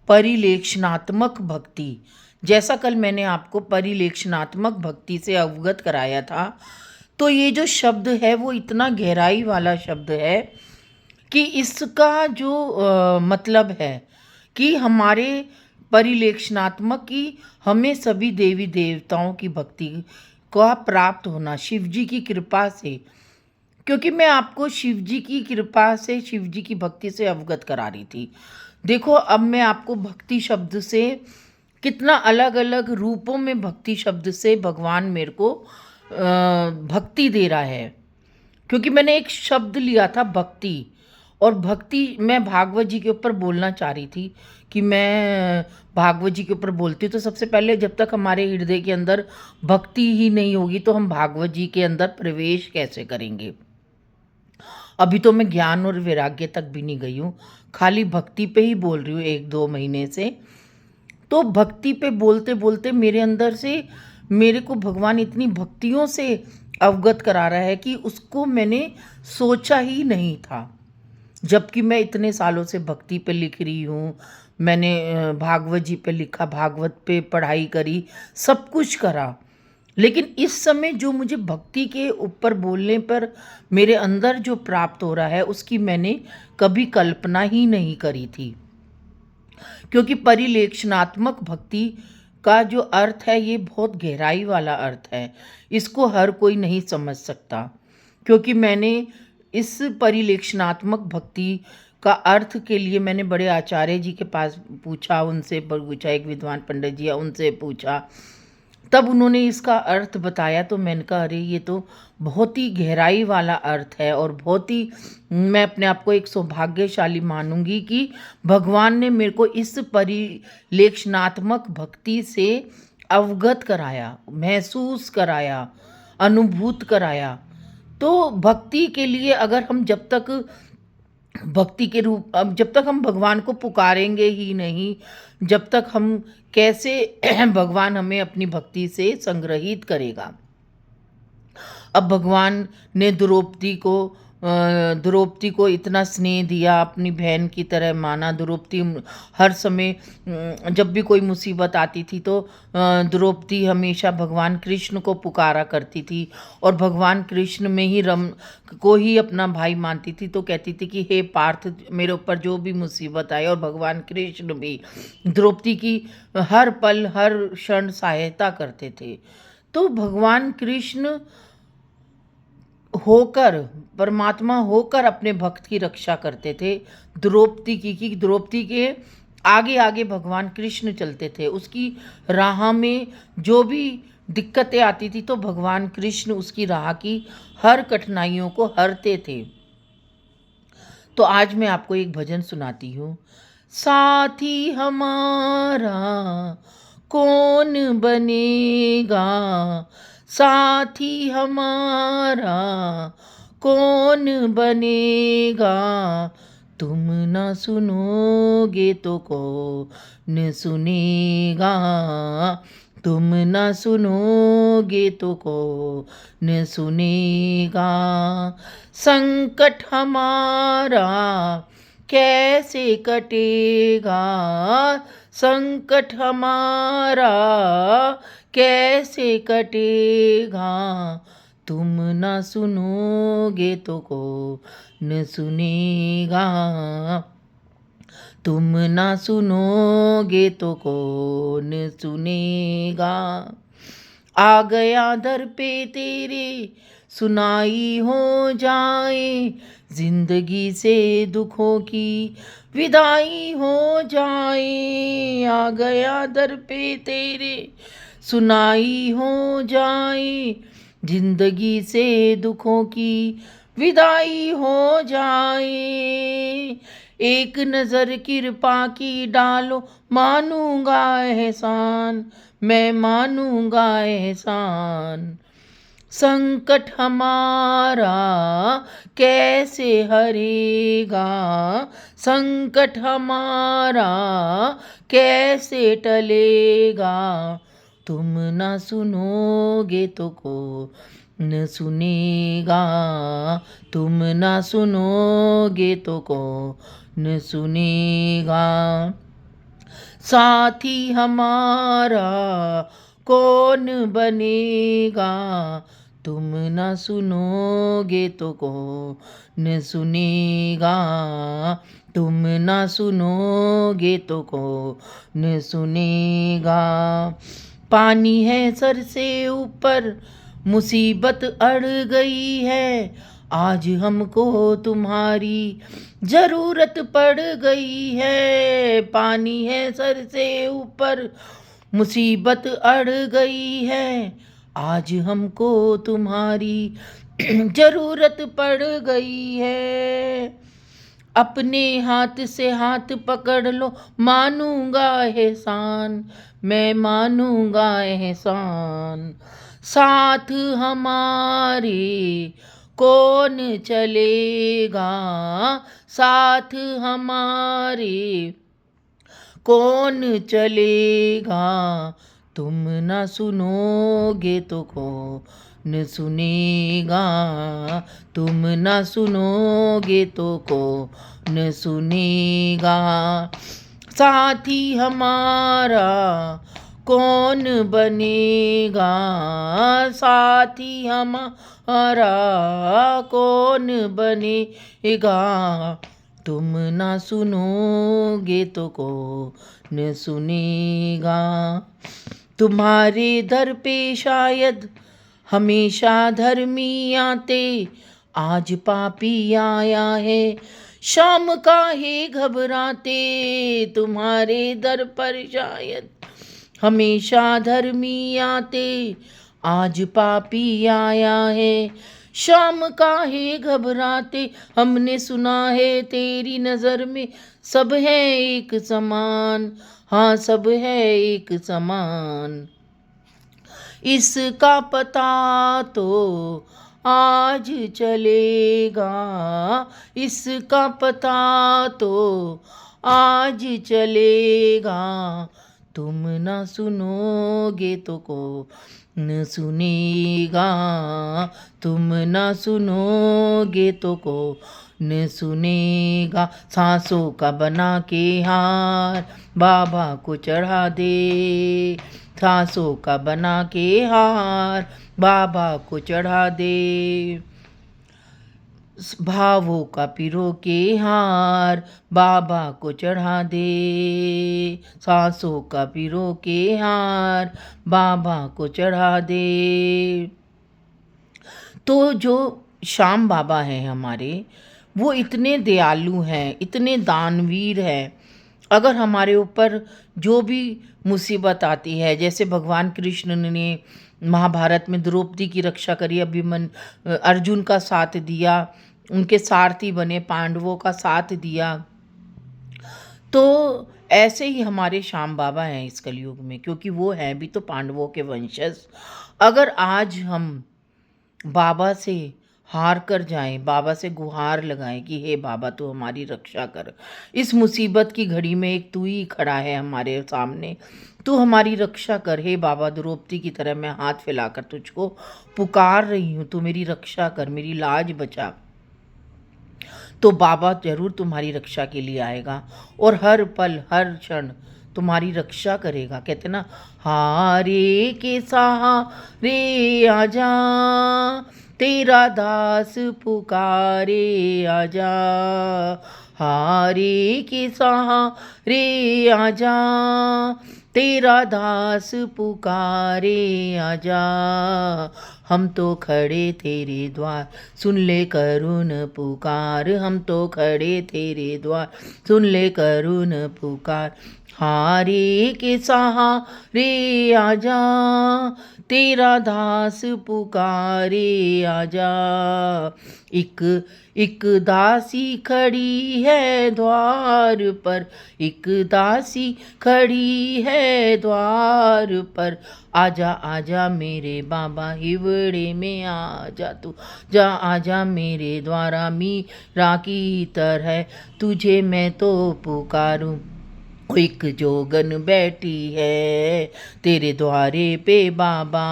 परिलेक्षणात्मक भक्ति। जैसा कल मैंने आपको परिलेक्षणात्मक भक्ति से अवगत कराया था, तो ये जो शब्द है वो इतना गहराई वाला शब्द है कि इसका जो मतलब है कि हमारे परिलेक्षणात्मक की हमें सभी देवी देवताओं की भक्ति का प्राप्त होना शिव जी की कृपा से। क्योंकि मैं आपको शिव जी की कृपा से, शिव जी की भक्ति से अवगत करा रही थी। देखो, अब मैं आपको भक्ति शब्द से कितना अलग अलग रूपों में भक्ति शब्द से भगवान मेरे को भक्ति दे रहा है। क्योंकि मैंने एक शब्द लिया था भक्ति, और भक्ति मैं भागवत जी के ऊपर बोलना चाह रही थी कि मैं भागवत जी के ऊपर बोलती तो सबसे पहले जब तक हमारे हृदय के अंदर भक्ति ही नहीं होगी तो हम भागवत जी के अंदर प्रवेश कैसे करेंगे। अभी तो मैं ज्ञान और वैराग्य तक भी नहीं गई हूँ, खाली भक्ति पे ही बोल रही हूँ 1-2 महीने से। तो भक्ति पे बोलते बोलते मेरे अंदर से मेरे को भगवान इतनी भक्तियों से अवगत करा रहा है कि उसको मैंने सोचा ही नहीं था। जबकि मैं इतने सालों से भक्ति पे लिख रही हूँ, मैंने भागवत जी पे लिखा, भागवत पे पढ़ाई करी, सब कुछ करा, लेकिन इस समय जो मुझे भक्ति के ऊपर बोलने पर मेरे अंदर जो प्राप्त हो रहा है उसकी मैंने कभी कल्पना ही नहीं करी थी। क्योंकि परिलेक्षणात्मक भक्ति का जो अर्थ है ये बहुत गहराई वाला अर्थ है, इसको हर कोई नहीं समझ सकता। क्योंकि मैंने इस परिलेक्षणात्मक भक्ति का अर्थ के लिए मैंने बड़े आचार्य जी के पास पूछा, उनसे पूछा, एक विद्वान पंडित जी है उनसे पूछा, तब उन्होंने इसका अर्थ बताया। तो मैंने कहा अरे ये तो बहुत ही गहराई वाला अर्थ है, और बहुत ही मैं अपने आप को एक सौभाग्यशाली मानूंगी कि भगवान ने मेरे को इस परिलेक्षणात्मक भक्ति से अवगत कराया, महसूस कराया, अनुभूत कराया। तो भक्ति के लिए अगर हम जब तक भक्ति के रूप, अब जब तक हम भगवान को पुकारेंगे ही नहीं, जब तक हम कैसे भगवान हमें अपनी भक्ति से संग्रहित करेगा। अब भगवान ने द्रौपदी को इतना स्नेह दिया, अपनी बहन की तरह माना। द्रौपदी हर समय जब भी कोई मुसीबत आती थी तो द्रौपदी हमेशा भगवान कृष्ण को पुकारा करती थी, और भगवान कृष्ण में ही रम को ही अपना भाई मानती थी। तो कहती थी कि हे पार्थ, मेरे ऊपर जो भी मुसीबत आए, और भगवान कृष्ण भी द्रौपदी की हर पल हर क्षण सहायता करते थे। तो भगवान कृष्ण होकर, परमात्मा होकर अपने भक्त की रक्षा करते थे द्रौपदी की, कि द्रौपदी के आगे आगे भगवान कृष्ण चलते थे। उसकी राह में जो भी दिक्कतें आती थी तो भगवान कृष्ण उसकी राह की हर कठिनाइयों को हरते थे। तो आज मैं आपको एक भजन सुनाती हूँ। साथी हमारा कौन बनेगा, साथी हमारा कौन बनेगा, तुम न सुनोगे तो कौन सुनेगा, तुम न सुनोगे तो कौन सुनेगा। संकट हमारा कैसे कटेगा, संकट हमारा कैसे कटेगा, तुम न सुनोगे तो कौन सुनेगा, तुम न सुनोगे तो कौन सुनेगा। आ गया दर पे तेरे सुनाई हो जाए, जिंदगी से दुखों की विदाई हो जाए। आ गया दर पे तेरे सुनाई हो जाए, जिंदगी से दुखों की विदाई हो जाए। एक नज़र कृपा की डालो, मानूंगा एहसान, मैं मानूंगा एहसान। संकट हमारा कैसे हरेगा, संकट हमारा कैसे टलेगा, तुम न सुनोगे तो कौन सुनेगा, तुम न सुनोगे तो कौन सुनेगा। साथी हमारा कौन बनेगा, तुम न सुनोगे तो कौन सुनेगा, तुम न सुनोगे तो कौन सुनेगा। पानी है सर से ऊपर, मुसीबत अड़ गई है, आज हमको तुम्हारी जरूरत पड़ गई है। पानी है सर से ऊपर, मुसीबत अड़ गई है, आज हमको तुम्हारी जरूरत पड़ गई है। अपने हाथ से हाथ पकड़ लो, मानूंगा एहसान, मैं मानूंगा एहसान। साथ हमारे कौन चलेगा, साथ हमारे कौन चलेगा, तुम न सुनोगे तो कौन सुनेगा, तुम न सुनोगे तो कौन सुनेगा। साथी हमारा कौन बनेगा, साथी हमारा कौन बनेगा, तुम ना सुनोगे तो कौन सुनेगा। तुम्हारे दर पे शायद हमेशा धर्मी आते, आज पापी आया है, शाम काहे घबराते। तुम्हारे दर पर शायद हमेशा धर्मी आते, आज पापी आया है, शाम काहे घबराते। हमने सुना है तेरी नज़र में सब है एक समान, हाँ सब है एक समान। इसका पता तो आज चलेगा, इसका पता तो आज चलेगा, तुम ना सुनोगे तो कौन सुनेगा, तुम ना सुनोगे तो कौन सुनेगा। सांसों का बना के हार बाबा को चढ़ा दे, सांसों का बना के हार बाबा को चढ़ा दे। भावों का पिरो के हार बाबा को चढ़ा दे, सांसों का पिरो के हार बाबा को चढ़ा दे। तो जो श्याम बाबा हैं हमारे, वो इतने दयालु हैं, इतने दानवीर हैं। अगर हमारे ऊपर जो भी मुसीबत आती है, जैसे भगवान कृष्ण ने महाभारत में द्रौपदी की रक्षा करी, अर्जुन का साथ दिया, उनके सारथी बने, पांडवों का साथ दिया, तो ऐसे ही हमारे श्याम बाबा हैं इस कलयुग में, क्योंकि वो हैं भी तो पांडवों के वंशज। अगर आज हम बाबा से हार कर जाएं, बाबा से गुहार लगाएं कि हे बाबा तू हमारी रक्षा कर, इस मुसीबत की घड़ी में एक तू ही खड़ा है हमारे सामने, तू हमारी रक्षा कर। हे बाबा, द्रौपदी की तरह मैं हाथ फैलाकर तुझको पुकार रही हूँ, तू मेरी रक्षा कर, मेरी लाज बचा। तो बाबा जरूर तुम्हारी रक्षा के लिए आएगा और हर पल हर क्षण तुम्हारी रक्षा करेगा। कहते ना, हारे के सहारे आजा, तेरा दास पुकारे आजा, हारे के सहारे आजा, तेरा दास पुकारे आजा। हम तो खड़े तेरे द्वार, सुन ले करुण पुकार, हम तो खड़े तेरे द्वार, सुन ले करुण पुकार। हारे के सहारे आजा, तेरा दास पुकारे आजा। एक दासी खड़ी है द्वार पर, एक दासी खड़ी है द्वार पर, आजा आजा मेरे बाबा हिवड़े में आजा तू, जा आजा मेरे द्वारा मीरा की तरह, तुझे मैं तो पुकारूं, ओ एक जोगन बैठी है तेरे द्वारे पे बाबा,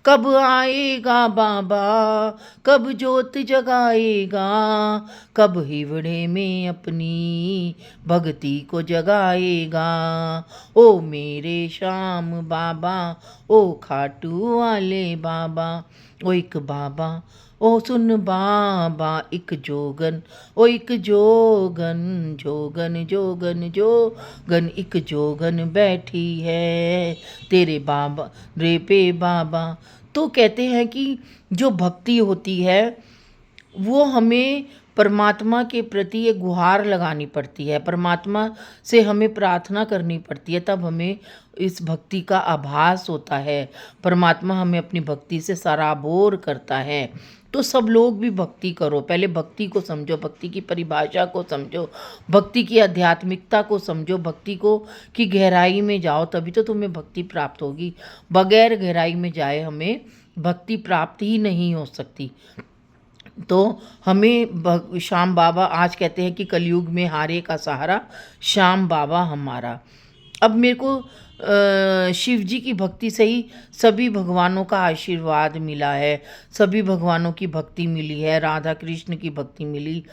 कब आएगा बाबा, कब जोत जगाएगा, कब हिवड़े में अपनी भक्ति को जगाएगा। ओ मेरे श्याम बाबा, ओ खाटू वाले बाबा, ओ एक बाबा, ओ सुन बाबा एक जोगन, ओ एक जोगन, जोगन जोगन जोगन, एक जोगन बैठी है तेरे बाबा रे पे बाबा। तो कहते हैं कि जो भक्ति होती है वो हमें परमात्मा के प्रति एक गुहार लगानी पड़ती है, परमात्मा से हमें प्रार्थना करनी पड़ती है, तब हमें इस भक्ति का आभास होता है। परमात्मा हमें अपनी भक्ति से सराबोर करता है। तो सब लोग भी भक्ति करो, पहले भक्ति को समझो, भक्ति की परिभाषा को समझो, भक्ति की आध्यात्मिकता को समझो, भक्ति को की गहराई में जाओ, तभी तो तुम्हें भक्ति प्राप्त होगी। बगैर गहराई में जाए हमें भक्ति प्राप्त ही नहीं हो सकती। तो हमें श्याम बाबा आज कहते हैं कि कलयुग में हारे का सहारा श्याम बाबा हमारा। अब मेरे को शिव जी की भक्ति से ही सभी भगवानों का आशीर्वाद मिला है, सभी भगवानों की भक्ति मिली है, राधा कृष्ण की भक्ति मिली,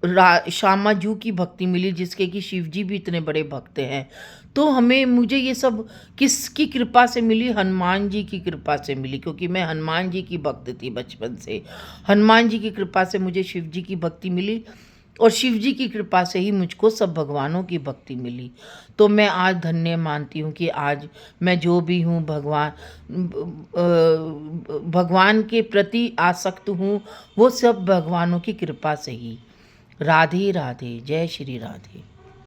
श्यामा जू की भक्ति मिली, जिसके कि शिव जी भी इतने बड़े भक्त हैं। तो मुझे ये सब किसकी कृपा से मिली? हनुमान जी की कृपा से मिली, क्योंकि मैं हनुमान जी की भक्त थी बचपन से। हनुमान जी की कृपा से मुझे शिव जी की भक्ति मिली, और शिव जी की कृपा से ही मुझको सब भगवानों की भक्ति मिली। तो मैं आज धन्य मानती हूँ कि आज मैं जो भी हूँ भगवान के प्रति आसक्त हूँ, वो सब भगवानों की कृपा से ही। राधे राधे, जय श्री राधे।